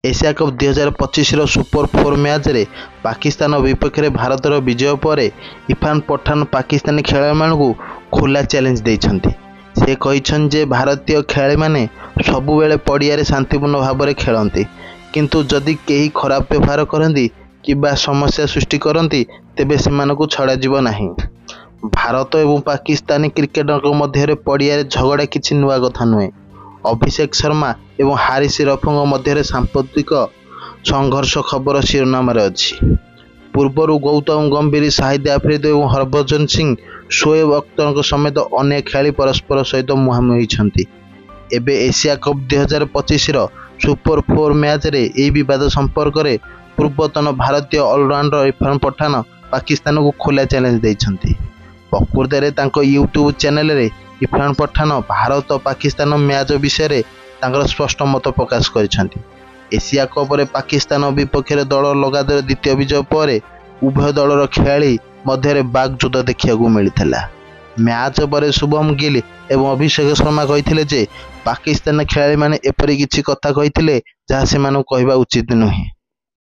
Asia cup 2025 super 4 match रे पाकिस्तान विपक्ष में भारतर विजय पर इरफान पठान पाकिस्तानी खेलाड़ी को खुला चैलेंज देइछन्ति। से कहिछन जे भारतीय खेलाड़ी माने सबुबेले पड़िया शांतिपूर्ण भाव में खेलती, किंतु जदि केही खराब व्यवहार करती कि समस्या सृष्टि करती तेबे सेमानकु छड़ा जीव नाही। भारत एवं पाकिस्तानी क्रिकेटर मध्य पड़िया झगड़ा किछि नुआ कथा नुहे। अभिषेक शर्मा एवं हारिस रफों मध्य सांप्रतिक संघर्ष खबर शिरोनाम अच्छी। पूर्वर गौतम गंभीर, शाहिद आफरीदी और हरभजन सिंह, शोएब अख्तर समेत अनेक खेलाड़ी परस्पर सहित मुहांमुही होती। एबे एशिया कप 2025 सुपर 4 मैच रे यह विवाद संपर्क में पूर्वतन भारतीय ऑलराउंडर इरफान पठान पाकिस्तान को खुला चैलेंज देइछन्ति। प्रकृत में यूट्यूब चैनल रे इरफान पठान भारत पाकिस्तान मैच विषय में स्पष्ट मत प्रकाश करिसेंति। एशिया कप रे पाकिस्तान विपक्ष दल लगातार द्वितीय विजय पर उभय दलर खेलाड़ी मध्य बागजुद देखा मिलता। मैच पर शुभम गिल एवं अभिषेक शर्मा कहते जे पाकिस्तान खेलाड़ी माने एपरी किछि कथा कहते जहाँ से कहवा उचित नुहे।